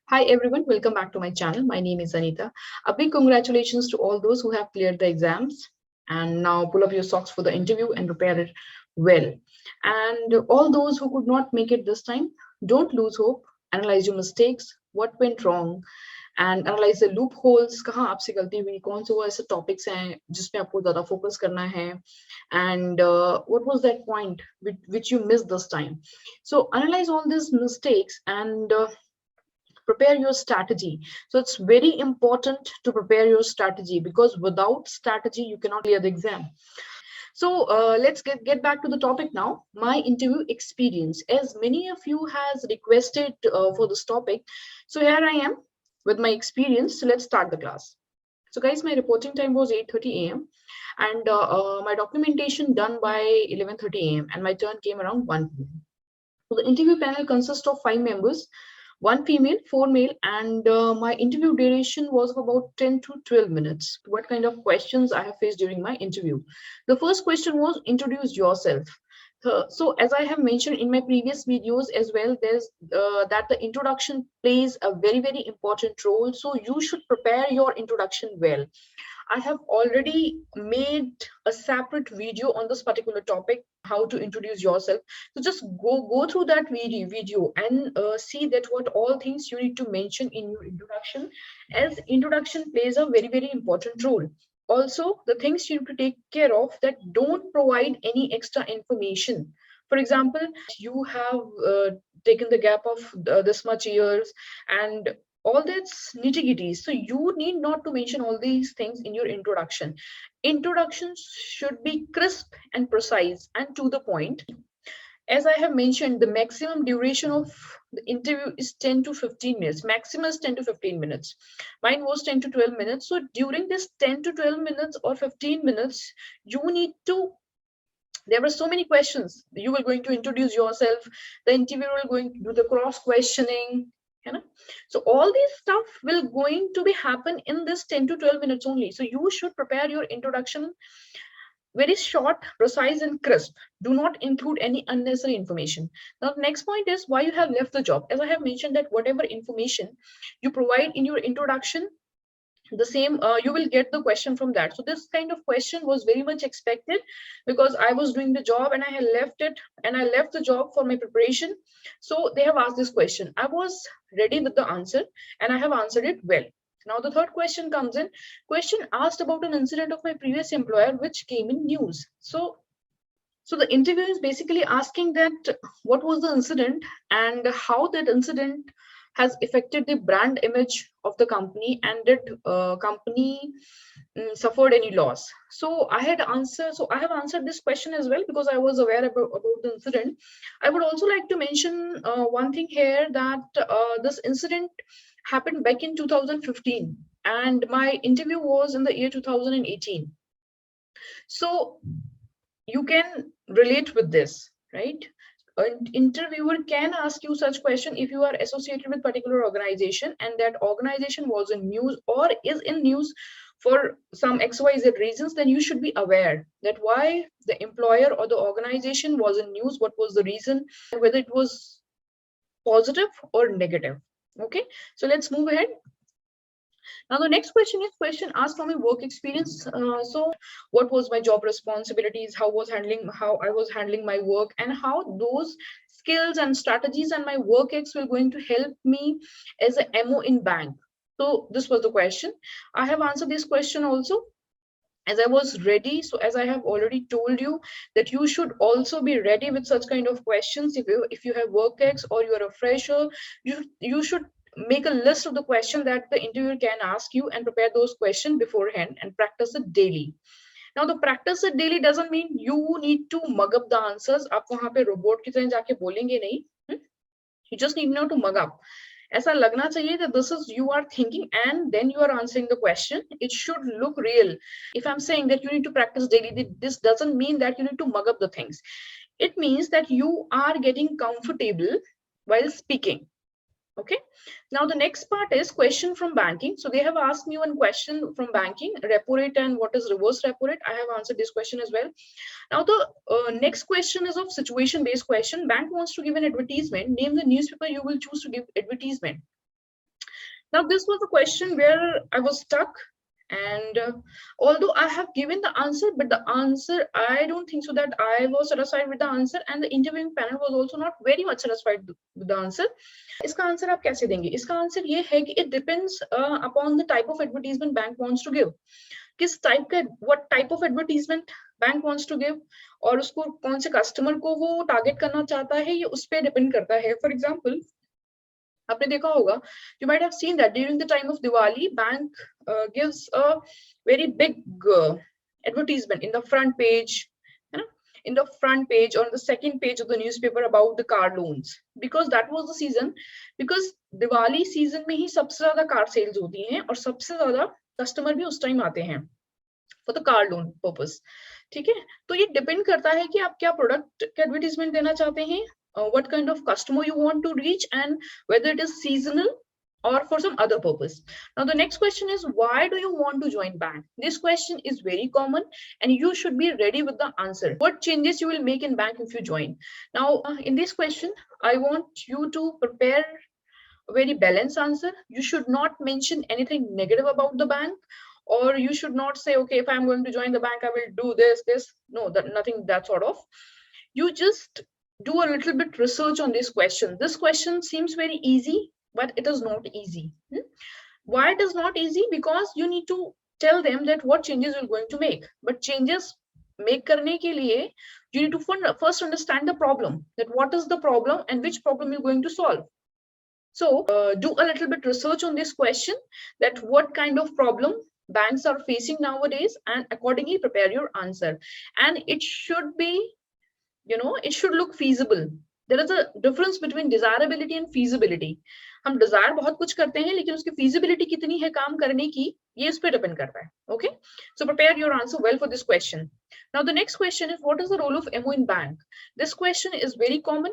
Hi everyone, welcome back to my channel. My name is Anita. A big congratulations to all those who have cleared the exams and now pull up your socks for the interview and prepare it well. And all those who could not make it this time, don't lose hope. Analyze your mistakes, what went wrong, and analyze the loopholes. कहाँ आपसे गलती हुई, कौन से वो ऐसे topics हैं जिसमें आपको ज़्यादा focus करना है, and what was that point which you missed this time. So analyze all these mistakes and prepare your strategy. So it's very important to prepare your strategy because without strategy you cannot clear the exam. So let's get back to the topic now. My interview experience. As many of you has requested for this topic, so here I am with my experience. So let's start the class. So guys, my reporting time was 8:30 a.m. and my documentation done by 11:30 a.m. and my turn came around 1 p.m. So the interview panel consists of 5 members, one female, four male, and my interview duration was of about 10 to 12 minutes. What kind of questions I have faced during my interview? The first question was introduce yourself. So as I have mentioned in my previous videos as well, there's that the introduction plays a very important role. So you should prepare your introduction well. I have already made a separate video on this particular topic, how to introduce yourself. So just go through that video and see that what all things you need to mention in your introduction, as introduction plays a very important role. Also, the things you need to take care of, that don't provide any extra information. For example, you have taken the gap of this much years and all that's nitty-gritty. So you need not to mention all these things in your introduction. Introductions should be crisp and precise and to the point. As I have mentioned, the maximum duration of the interview is 10 to 15 minutes. Maximum is 10 to 15 minutes. Mine was 10 to 12 minutes. So during this 10 to 12 minutes or 15 minutes, you need to, there were so many questions. You were going to introduce yourself. The interviewer will going to do the cross questioning. You know? So all this stuff will going to be happen in this 10 to 12 minutes only. So you should prepare your introduction very short, precise, and crisp. Do not include any unnecessary information. Now, the next point is why you have left the job. As I have mentioned, that whatever information you provide in your introduction, the same you will get the question from that. So this kind of question was very much expected because I was doing the job and I had left it, and I left the job for my preparation. So they have asked this question. I was ready with the answer and I have answered it well. Now the third question comes in. Question asked about an incident of my previous employer which came in news. So the interview is basically asking that what was the incident and how that incident has affected the brand image of the company, and did company suffered any loss. So I have answered this question as well because I was aware about the incident. I would also like to mention one thing here, that this incident happened back in 2015 and my interview was in the year 2018. So you can relate with this, right? An interviewer can ask you such question if you are associated with particular organization and that organization was in news or is in news for some XYZ reasons. Then you should be aware that why the employer or the organization was in news, what was the reason, and whether it was positive or negative. Okay, so let's move ahead. Now the next question is question asked from my work experience. So what was my job responsibilities, how I was handling my work, and how those skills and strategies and my work ex were going to help me as a MO in bank. So this was the question. I have answered this question also as I was ready. So as I have already told you that you should also be ready with such kind of questions. If you have work ex or you are a fresher, you should make a list of the question that the interviewer can ask you and prepare those questions beforehand and practice it daily. Now the practice it daily doesn't mean you need to mug up the answers. आप वहां पे robot की तरह जाके बोलेंगे नहीं. You just need not to mug up. ऐसा लगना चाहिए that this is you are thinking and then you are answering the question. It should look real. If I'm saying that you need to practice daily, this doesn't mean that you need to mug up the things. It means that you are getting comfortable while speaking. Okay, now the next part is question from banking. So they have asked me one question from banking, repo rate and what is reverse repo rate. I have answered this question as well. Now the next question is of situation based question. Bank wants to give an advertisement. Name the newspaper you will choose to give advertisement. Now, this was a question where I was stuck. And although I have given the answer, but the answer, I don't think so that I was satisfied with the answer, and the interviewing panel was also not very much satisfied with the answer. इसका answer आप कैसे देंगे? इसका answer ये है कि it depends upon the type of advertisement bank wants to give. किस type का, what type of advertisement bank wants to give, और उसको कौन से कस्टमर को वो टारगेट करना चाहता है, ये उस पर डिपेंड करता है. फॉर एग्जाम्पल, आपने देखा होगा, you might have seen that during the time of Diwali, bank gives a very big advertisement in the front page, you know, in the front page or the second page of the newspaper about the car loans, because that was the season, because Diwali season में ही सबसे ज्यादा car sales होती हैं और सबसे ज्यादा customer भी उस टाइम आते हैं for the car loan purpose. ठीक है, तो ये डिपेंड करता है कि आप क्या प्रोडक्ट का एडवर्टीजमेंट देना चाहते हैं, what kind of customer you want to reach, and whether it is seasonal or for some other purpose. Now, the next question is, why do you want to join bank? This question is very common and you should be ready with the answer. What changes you will make in bank if you join? Now, in this question, I want you to prepare a very balanced answer. You should not mention anything negative about the bank, or you should not say, okay, if I'm going to join the bank, I will do this. No, that nothing that sort of. You just do a little bit research on this question. This question seems very easy, but it is not easy. Why it is not easy? Because you need to tell them that what changes you're going to make. But changes make karne ke liye, you need to first understand the problem, that what is the problem and which problem you're going to solve. So do a little bit research on this question, that what kind of problem banks are facing nowadays, and accordingly prepare your answer. And it should be, it should look feasible. There is a difference between desirability and feasibility. हम desire बहुत कुछ करते हैं, लेकिन उसकी feasibility कितनी है काम करने की, ये इस पे depend करता है. Okay, so prepare your answer well for this question. Now, the next question is, what is the role of MO in bank? This question is very common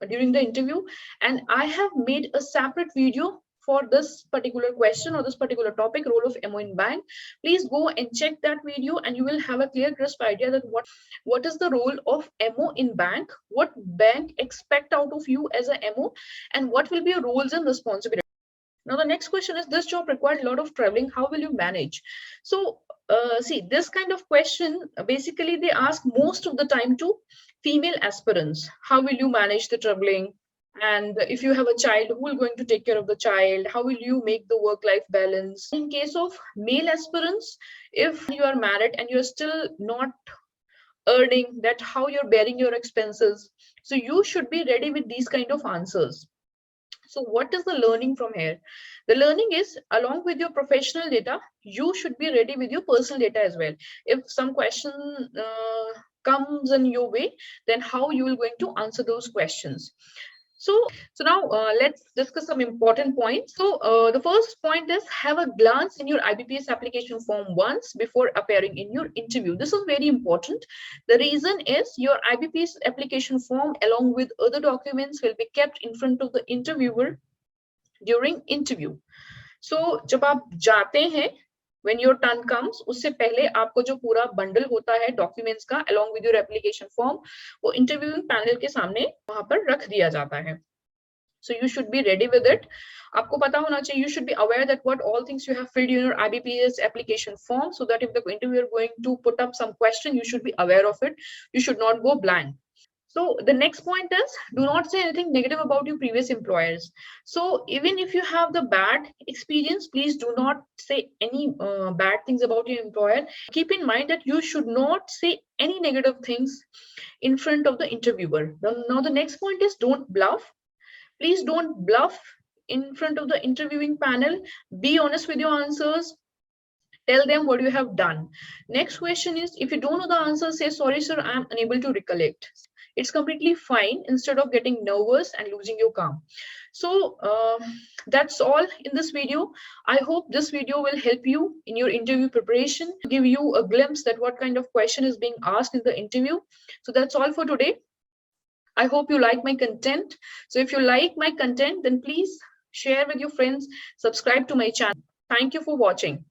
during the interview, and I have made a separate video for this particular question or this particular topic, role of MO in bank. Please go and check that video and you will have a clear crisp idea that what is the role of MO in bank, what bank expect out of you as a MO, and what will be your roles and responsibilities. Now, the next question is, this job required a lot of traveling, how will you manage? So see, this kind of question, basically they ask most of the time to female aspirants. How will you manage the traveling? And if you have a child, who is going to take care of the child? How will you make the work-life balance? In case of male aspirants, if you are married and you're still not earning, that how you're bearing your expenses. So you should be ready with these kind of answers. So what is the learning from here? The learning is, along with your professional data, you should be ready with your personal data as well. If some question comes in your way, then how you will going to answer those questions. So now let's discuss some important points. So the first point is, have a glance in your IBPS application form once before appearing in your interview. This is very important. The reason is, your IBPS application form along with other documents will be kept in front of the interviewer during interview. So जब आप जाते हैं, when your turn comes, उससे पहले आपको जो पूरा bundle होता है डॉक्यूमेंट्स का along with your application form, वो इंटरव्यूइंग पैनल के सामने वहां पर रख दिया जाता है. So you should be ready with it. आपको पता होना चाहिए, you should be aware that what all things you have filled in your IBPS application form, so that if the interviewer going to put up some question, you should be aware of it. You should not go blank. So the next point is, do not say anything negative about your previous employers. So even if you have the bad experience, please do not say any bad things about your employer. Keep in mind that you should not say any negative things in front of the interviewer. Now the next point is, don't bluff. Please don't bluff in front of the interviewing panel. Be honest with your answers. Tell them what you have done. Next question is, if you don't know the answer, say, sorry sir, I am unable to recollect. It's completely fine, instead of getting nervous and losing your calm. So that's all in this video. I hope this video will help you in your interview preparation, give you a glimpse that what kind of question is being asked in the interview. So that's all for today. I hope you like my content. So if you like my content, then please share with your friends, subscribe to my channel. Thank you for watching.